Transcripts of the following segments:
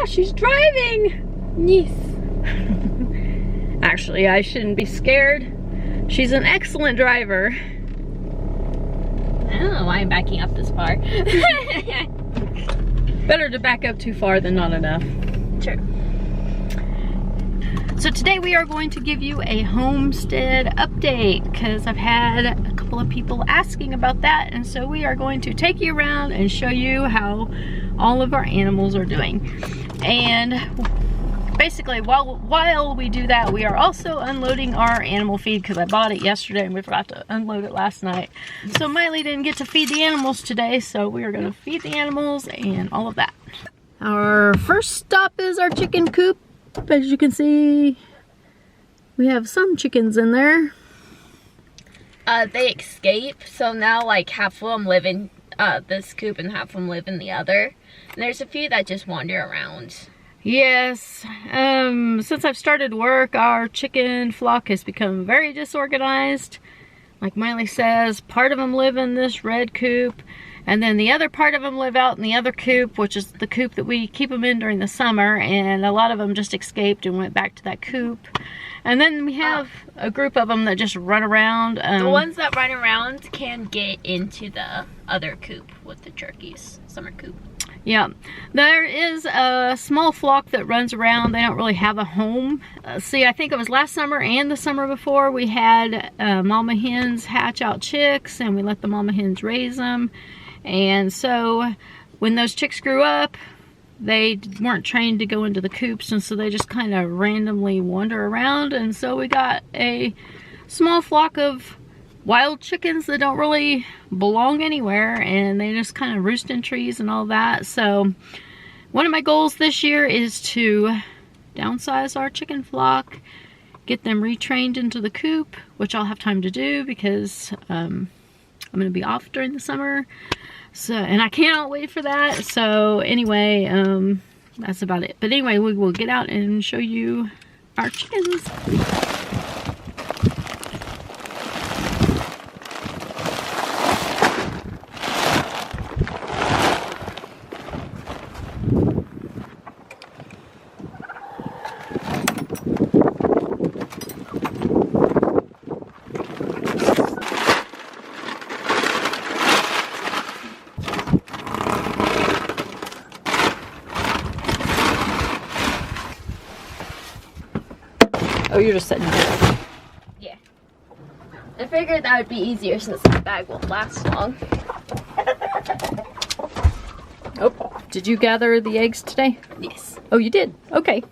Ah, she's driving! Yes. Actually, I shouldn't be scared. She's an excellent driver. I don't know why I'm backing up this far. Better to back up too far than not enough. Sure. So today we are going to give you a homestead update because I've had a couple of people asking about that, and so we are going to take you around and show you how all of our animals are doing. And basically while we do that, we are also unloading our animal feed because I bought it yesterday and we forgot to unload it last night. So Miley didn't get to feed the animals today, so we are going to feed the animals and all of that. Our first stop is our chicken coop. As you can see, we have some chickens in there. They escape, so now like half of them live in this coop and half of them live in the other. And there's a few that just wander around. Yes, since I've started work, our chicken flock has become very disorganized. Like Miley says, part of them live in this red coop, and then the other part of them live out in the other coop, which is the coop that we keep them in during the summer, and a lot of them just escaped and went back to that coop. And then we have a group of them that just run around. The ones that run around can get into the other coop with the turkeys, summer coop. Yeah, there is a small flock that runs around. They don't really have a home. See, I think it was last summer and the summer before we had mama hens hatch out chicks, and we let the mama hens raise them. And so when those chicks grew up, they weren't trained to go into the coops, and so they just kind of randomly wander around. And so we got a small flock of wild chickens that don't really belong anywhere, and they just kind of roost in trees and all that. So one of my goals this year is to downsize our chicken flock, get them retrained into the coop, which I'll have time to do because I'm going to be off during the summer. So, and I cannot wait for that. So anyway, that's about it. But anyway, we will get out and show you our chickens. Oh, you're just sitting there. Yeah. I figured that would be easier since the bag won't last long. Oh, did you gather the eggs today? Yes. Oh, you did? Okay.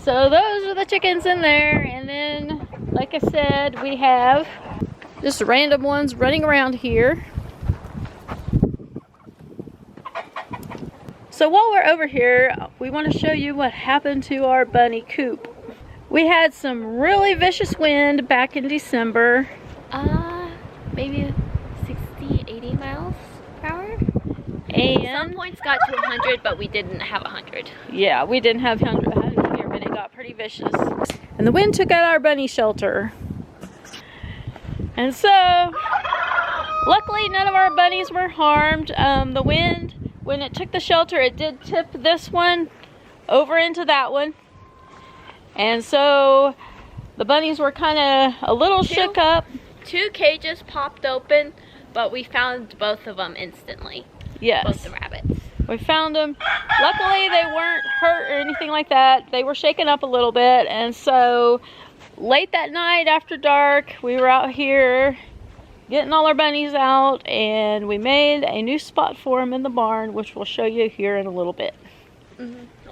So those are the chickens in there, and then, like I said, we have just random ones running around here. So while we're over here, we want to show you what happened to our bunny coop. We had some really vicious wind back in December. Maybe 60, 80 miles per hour. And some points got to 100, but we didn't have 100. Yeah, we didn't have 100 here, but it got pretty vicious. And the wind took out our bunny shelter. And so, luckily none of our bunnies were harmed. The wind, when it took the shelter, it did tip this one over into that one. And so the bunnies were kind of a little shook up. 2 cages popped open, but we found both of them instantly. Yes. Both the rabbits. We found them. Luckily they weren't hurt or anything like that. They were shaken up a little bit. And so late that night after dark, we were out here getting all our bunnies out, and we made a new spot for them in the barn, which we'll show you here in a little bit.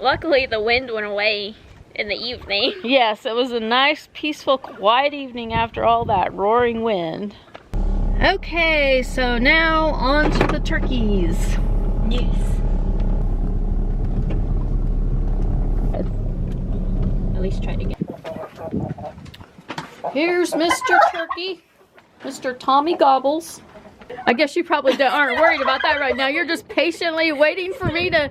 Luckily the wind went away in the evening. Yes, it was a nice, peaceful, quiet evening after all that roaring wind. Okay, so now on to the turkeys. Yes. At least try to get. Here's Mr. Turkey, Mr. Tommy Gobbles. I guess you probably aren't worried about that right now. You're just patiently waiting for me to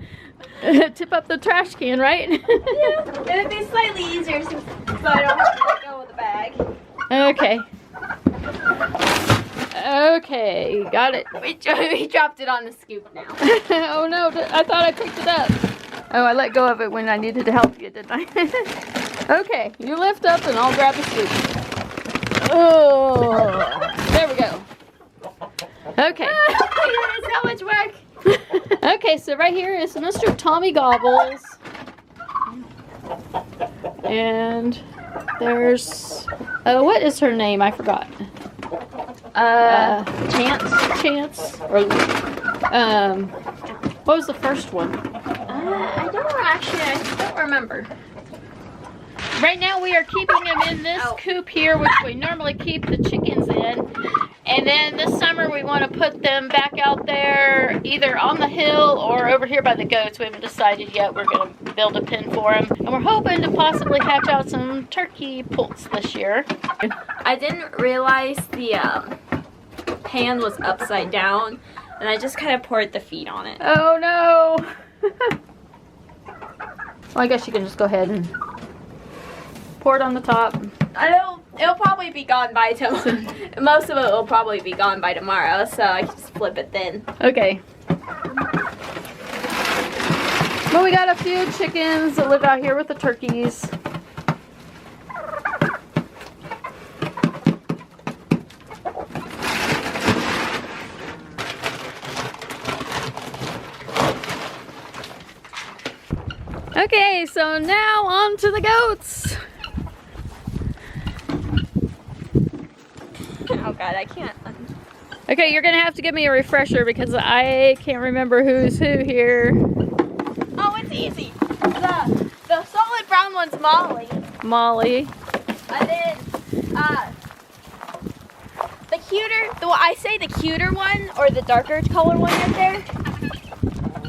tip up the trash can, right? Yeah, it would be slightly easier so I don't have to let go of the bag. Okay. Okay, got it. We dropped it on the scoop now. Oh no, I thought I picked it up. Oh, I let go of it when I needed to help you, didn't I? Okay, you lift up and I'll grab the scoop. Oh, there we go. Okay. That's so much work. Okay, so right here is Mr. Tommy Gobbles. And there's, what is her name? I forgot. Chance. Or, what was the first one? I don't remember. Right now we are keeping them in this coop here, which we normally keep the chickens in. And then this summer we want to put them back out there, either on the hill or over here by the goats. We haven't decided yet. We're going to build a pen for them. And we're hoping to possibly hatch out some turkey poults this year. I didn't realize the pan was upside down, and I just kind of poured the feed on it. Oh no! Well, I guess you can just go ahead and pour it on the top. It'll probably be gone by tomorrow. Most of it will probably be gone by tomorrow, so I can just flip it then. Okay. Well, we got a few chickens that live out here with the turkeys. Okay, so now on to the goats. Oh god, I can't. Okay, you're gonna have to give me a refresher because I can't remember who's who here. Oh, it's easy. The solid brown one's Molly. Molly. And then the cuter, I say the cuter one or the darker color one right there.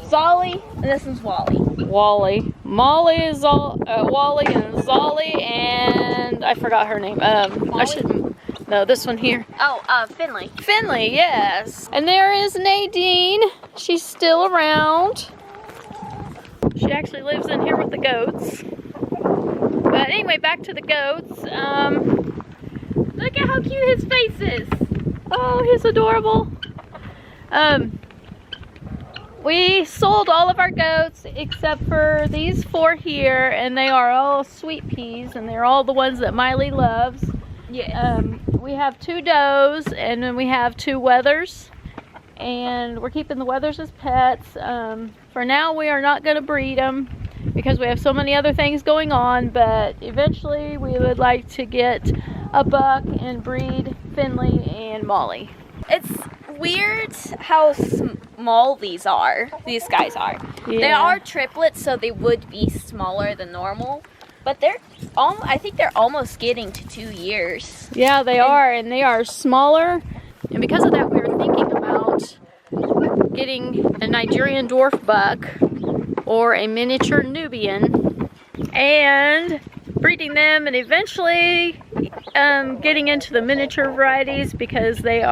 Zolly, and this one's Wally. Wally. Molly is Wally and Zolly, and I forgot her name. I shouldn't. No, this one here. Oh, Finley. Finley, yes. And there is Nadine. She's still around. She actually lives in here with the goats. But anyway, back to the goats. Look at how cute his face is. Oh, he's adorable. We sold all of our goats except for these 4 here, and they are all sweet peas, and they're all the ones that Miley loves. Yeah. We have 2 does, and then we have 2 wethers, and we're keeping the wethers as pets. For now, we are not going to breed them because we have so many other things going on, but eventually we would like to get a buck and breed Finley and Molly. It's weird how small these guys are. Yeah. They are triplets, so they would be smaller than normal. But I think they're almost getting to 2 years. Yeah, they are, and they are smaller. And because of that, we were thinking about getting a Nigerian dwarf buck or a miniature Nubian and breeding them, and eventually getting into the miniature varieties because they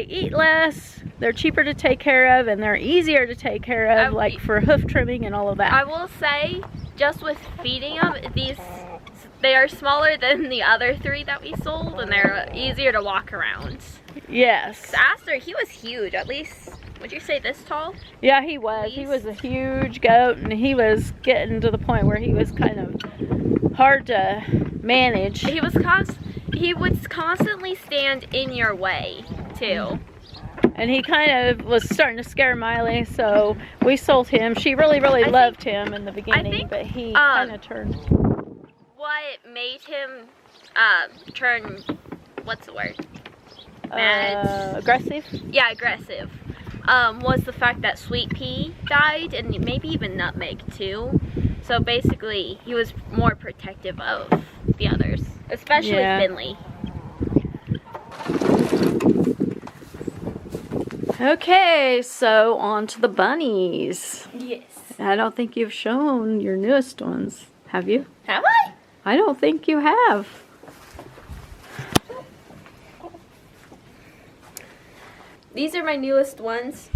eat less. They're cheaper to take care of, and they're easier to take care of, like for hoof trimming and all of that. I will say, just with feeding them, they are smaller than the other 3 that we sold, and they're easier to walk around. Yes. Aster, he was huge. At least, would you say this tall? Yeah, he was. He was a huge goat, and he was getting to the point where he was kind of hard to manage. He would constantly stand in your way, too. And he kind of was starting to scare Miley, so we sold him. She really loved him in the beginning, but he kind of turned. What made him turn, what's the word? Mad? Aggressive? Yeah, aggressive. Was the fact that Sweet Pea died, and maybe even Nutmeg too. So basically, he was more protective of the others, especially Finley. Okay, so on to the bunnies. Yes. I don't think you've shown your newest ones, have you? Have I? I don't think you have. These are my newest ones.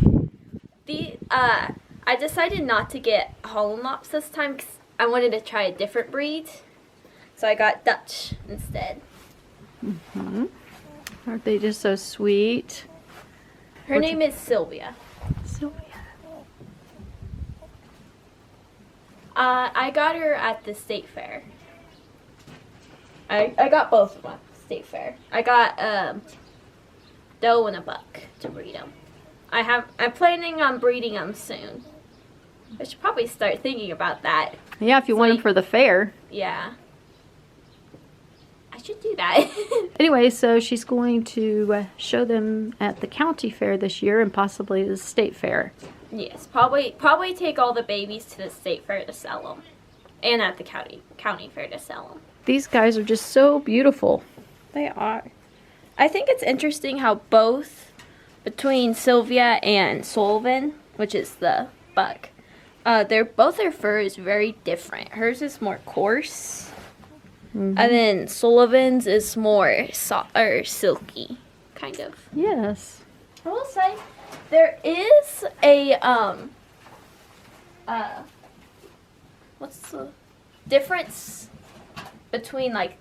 I decided not to get Hollandops this time because I wanted to try a different breed. So I got Dutch instead. Mm-hmm. Aren't they just so sweet? Her name is Sylvia. Sylvia. I got her at the state fair. I got both of them at the state fair. I got doe and a buck to breed them. I'm planning on breeding them soon. I should probably start thinking about that. Yeah, if you want them for the fair. Yeah. I should do that. Anyway, so she's going to show them at the county fair this year and possibly the state fair. Yes, probably take all the babies to the state fair to sell them. And at the county fair to sell them. These guys are just so beautiful. They are. I think it's interesting how both between Sylvia and Sullivan, which is the buck, their fur is very different. Hers is more coarse, and then Sullivan's is more soft or silky, kind of. Yes. I will say there is a what's the difference between like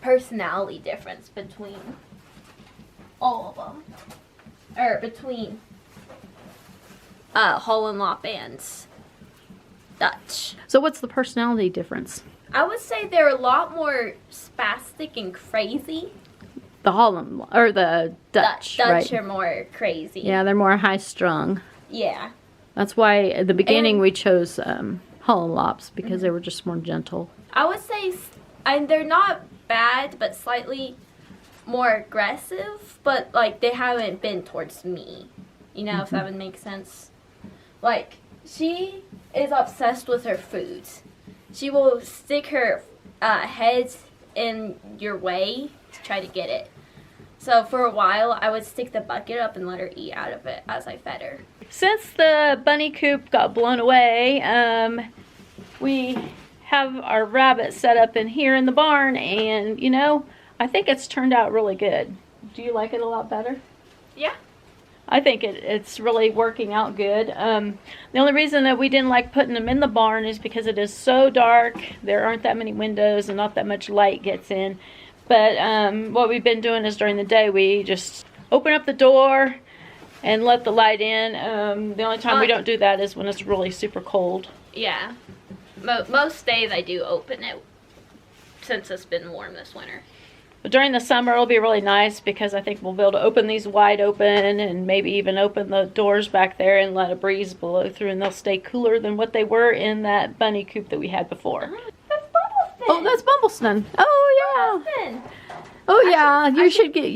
personality difference between all of them, or between Holland Lop and Dutch. So what's the personality difference? I would say they're a lot more spastic and crazy. The Holland or the Dutch, Dutch right? are more crazy. Yeah, they're more high strung. Yeah. That's why at the beginning we chose Holland Lops because they were just more gentle. I would say, and they're not bad, but slightly more aggressive. But like they haven't been towards me. You know, if that would make sense. Like she is obsessed with her food. She will stick her head in your way to try to get it. So for a while, I would stick the bucket up and let her eat out of it as I fed her. Since the bunny coop got blown away, we have our rabbit set up in here in the barn, and you know, I think it's turned out really good. Do you like it a lot better? Yeah. I think it's really working out good. The only reason that we didn't like putting them in the barn is because it is so dark. There aren't that many windows and not that much light gets in. But what we've been doing is during the day we just open up the door and let the light in. The only time we don't do that is when it's really super cold. Yeah. Most days I do open it since it's been warm this winter. But during the summer it'll be really nice because I think we'll be able to open these wide open and maybe even open the doors back there and let a breeze blow through, and they'll stay cooler than what they were in that bunny coop that we had before. That's Bumbleston. Oh, that's Bumbleston. Oh yeah. Bumbleston. Oh yeah. I should get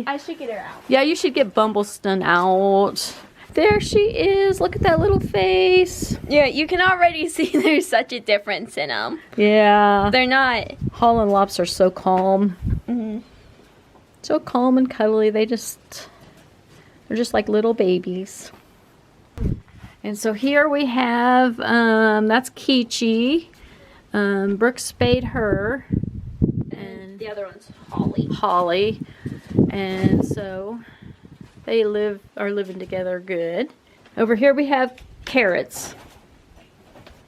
I should get her out. Yeah, you should get Bumbleston out. There she is. Look at that little face. Yeah, you can already see there's such a difference in them. Yeah. They're not. Holland Lops are so calm. So calm and cuddly. They're just like little babies. And so here we have, that's Kichi. Brooke spayed her. And the other one's Holly. Holly. And so they are living together good. Over here we have Carrots.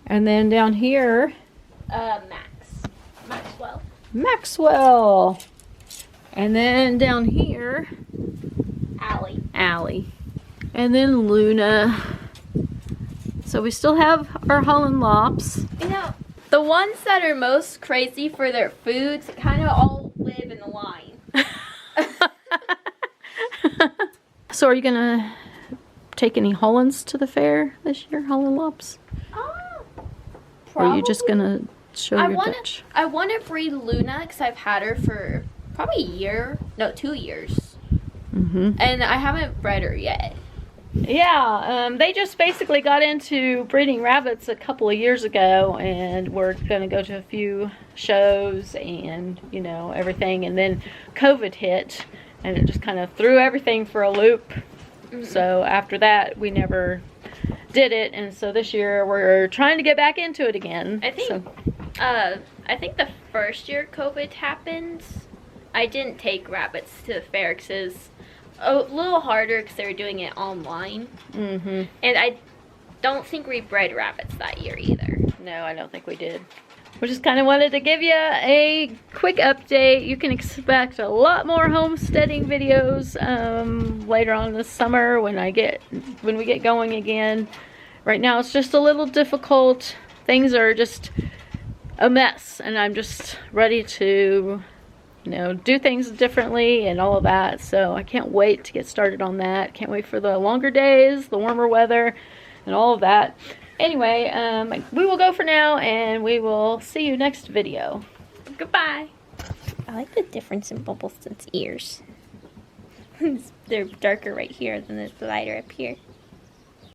And then down here, Maxwell. And then down here, Allie. And then Luna. So we still have our Holland Lops. You know, the ones that are most crazy for their foods kind of all live in the line. So are you gonna take any Hollands to the fair this year, Holland Lops? Or are you just gonna show your Dutch? I want to breed Luna because I've had her for probably 2 years. And I haven't bred her yet. Yeah, they just basically got into breeding rabbits a couple of years ago, and we're going to go to a few shows and, you know, everything. And then COVID hit, and it just kind of threw everything for a loop. So after that, we never did it. And so this year, we're trying to get back into it again. I think the first year COVID happened, I didn't take rabbits to the fair because it was a little harder because they were doing it online. And I don't think we bred rabbits that year either. No, I don't think we did. We just kind of wanted to give you a quick update. You can expect a lot more homesteading videos later on this summer when we get going again. Right now it's just a little difficult. Things are just a mess, and I'm just ready to, you know, do things differently and all of that. So I can't wait to get started on that. Can't wait for the longer days, the warmer weather, and all of that. Anyway, we will go for now, and we will see you next video. Goodbye. I like the difference in Bubbleson's ears. They're darker right here than the lighter up here.